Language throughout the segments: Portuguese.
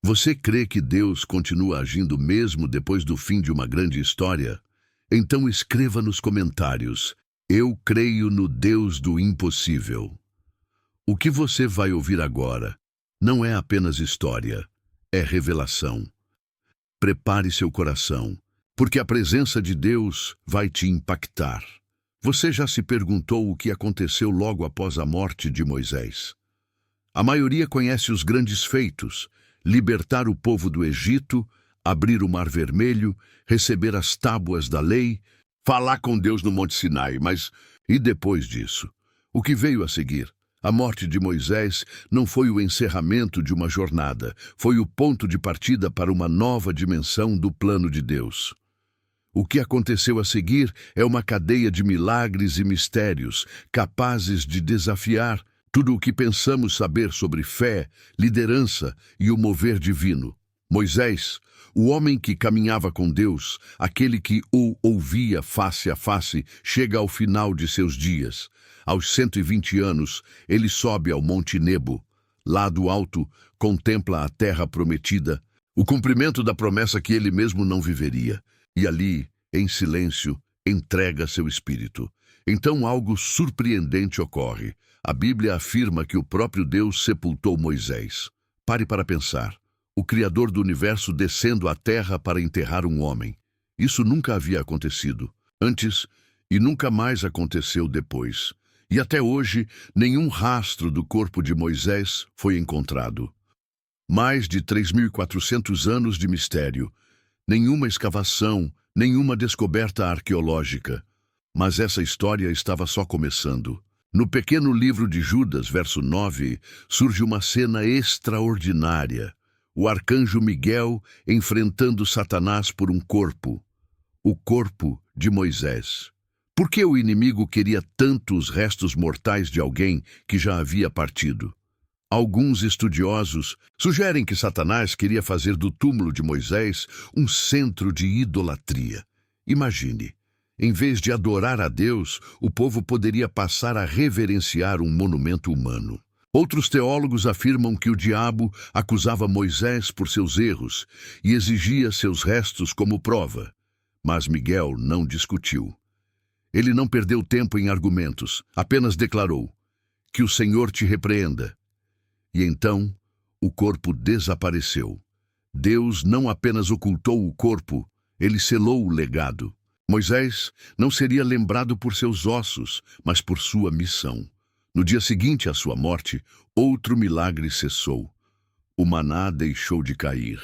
Você crê que Deus continua agindo mesmo depois do fim de uma grande história? Então escreva nos comentários: eu creio no Deus do impossível. O que você vai ouvir agora não é apenas história, é revelação. Prepare seu coração, porque a presença de Deus vai te impactar. Você já se perguntou o que aconteceu logo após a morte de Moisés? A maioria conhece os grandes feitos: libertar o povo do Egito, abrir o Mar Vermelho, receber as tábuas da lei, falar com Deus no Monte Sinai. Mas e depois disso? O que veio a seguir? A morte de Moisés não foi o encerramento de uma jornada, foi o ponto de partida para uma nova dimensão do plano de Deus. O que aconteceu a seguir é uma cadeia de milagres e mistérios capazes de desafiar tudo o que pensamos saber sobre fé, liderança e o mover divino. Moisés, o homem que caminhava com Deus, aquele que o ouvia face a face, chega ao final de seus dias. Aos 120 anos, ele sobe ao Monte Nebo. Lá do alto, contempla a terra prometida, o cumprimento da promessa que ele mesmo não viveria. E ali, em silêncio, entrega seu espírito. Então algo surpreendente ocorre. A Bíblia afirma que o próprio Deus sepultou Moisés. Pare para pensar. O Criador do universo descendo à terra para enterrar um homem. Isso nunca havia acontecido antes e nunca mais aconteceu depois. E até hoje, nenhum rastro do corpo de Moisés foi encontrado. Mais de 3.400 anos de mistério. Nenhuma escavação, nenhuma descoberta arqueológica. Mas essa história estava só começando. No pequeno livro de Judas, verso 9, surge uma cena extraordinária. O arcanjo Miguel enfrentando Satanás por um corpo. O corpo de Moisés. Por que o inimigo queria tanto os restos mortais de alguém que já havia partido? Alguns estudiosos sugerem que Satanás queria fazer do túmulo de Moisés um centro de idolatria. Imagine, em vez de adorar a Deus, o povo poderia passar a reverenciar um monumento humano. Outros teólogos afirmam que o diabo acusava Moisés por seus erros e exigia seus restos como prova. Mas Miguel não discutiu. Ele não perdeu tempo em argumentos, apenas declarou: que o Senhor te repreenda. E então, o corpo desapareceu. Deus não apenas ocultou o corpo, ele selou o legado. Moisés não seria lembrado por seus ossos, mas por sua missão. No dia seguinte à sua morte, outro milagre cessou. O maná deixou de cair.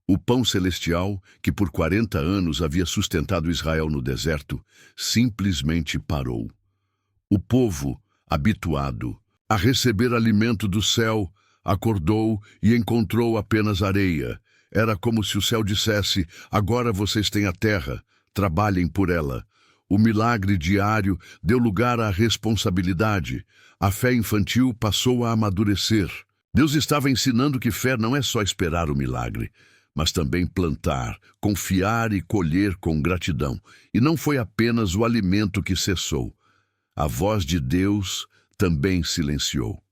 O pão celestial, que por 40 anos havia sustentado Israel no deserto, simplesmente parou. O povo, habituado a receber alimento do céu, acordou e encontrou apenas areia. Era como se o céu dissesse: agora vocês têm a terra, trabalhem por ela. O milagre diário deu lugar à responsabilidade. A fé infantil passou a amadurecer. Deus estava ensinando que fé não é só esperar o milagre, mas também plantar, confiar e colher com gratidão. E não foi apenas o alimento que cessou. A voz de Deus também silenciou.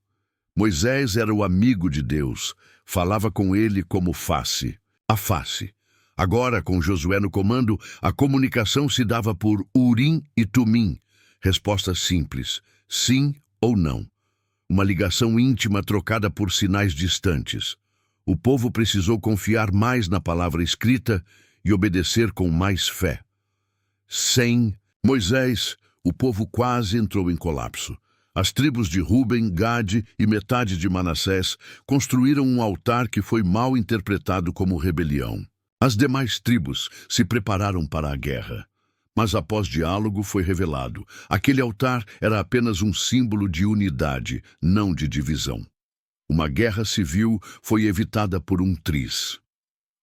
Moisés era o amigo de Deus, falava com ele como face a face. Agora, com Josué no comando, a comunicação se dava por Urim e Tumim. Resposta simples: sim ou não. Uma ligação íntima trocada por sinais distantes. O povo precisou confiar mais na palavra escrita e obedecer com mais fé. Sem Moisés, o povo quase entrou em colapso. As tribos de Ruben, Gade e metade de Manassés construíram um altar que foi mal interpretado como rebelião. As demais tribos se prepararam para a guerra. Mas após diálogo foi revelado: aquele altar era apenas um símbolo de unidade, não de divisão. Uma guerra civil foi evitada por um triz.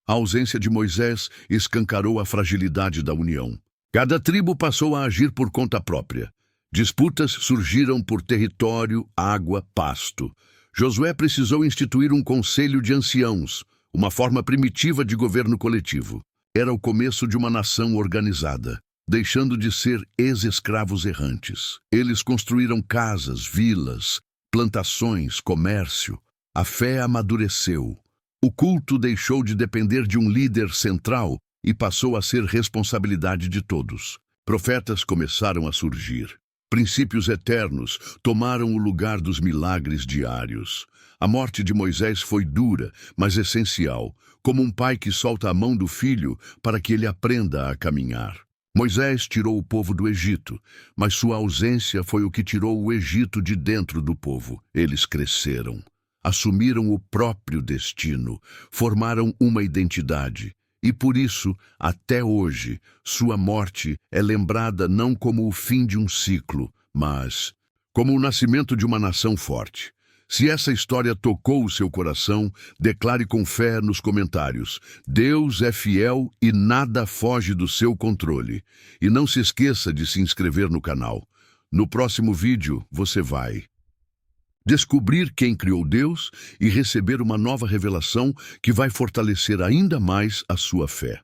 A ausência de Moisés escancarou a fragilidade da união. Cada tribo passou a agir por conta própria. Disputas surgiram por território, água, pasto. Josué precisou instituir um conselho de anciãos, uma forma primitiva de governo coletivo. Era o começo de uma nação organizada, deixando de ser ex-escravos errantes. Eles construíram casas, vilas, plantações, comércio. A fé amadureceu. O culto deixou de depender de um líder central e passou a ser responsabilidade de todos. Profetas começaram a surgir. Princípios eternos tomaram o lugar dos milagres diários. A morte de Moisés foi dura, mas essencial, como um pai que solta a mão do filho para que ele aprenda a caminhar. Moisés tirou o povo do Egito, mas sua ausência foi o que tirou o Egito de dentro do povo. Eles cresceram, assumiram o próprio destino, formaram uma identidade. E por isso, até hoje, sua morte é lembrada não como o fim de um ciclo, mas como o nascimento de uma nação forte. Se essa história tocou o seu coração, declare com fé nos comentários. Deus é fiel e nada foge do seu controle. E não se esqueça de se inscrever no canal. No próximo vídeo, você vai descobrir quem criou Deus e receber uma nova revelação que vai fortalecer ainda mais a sua fé.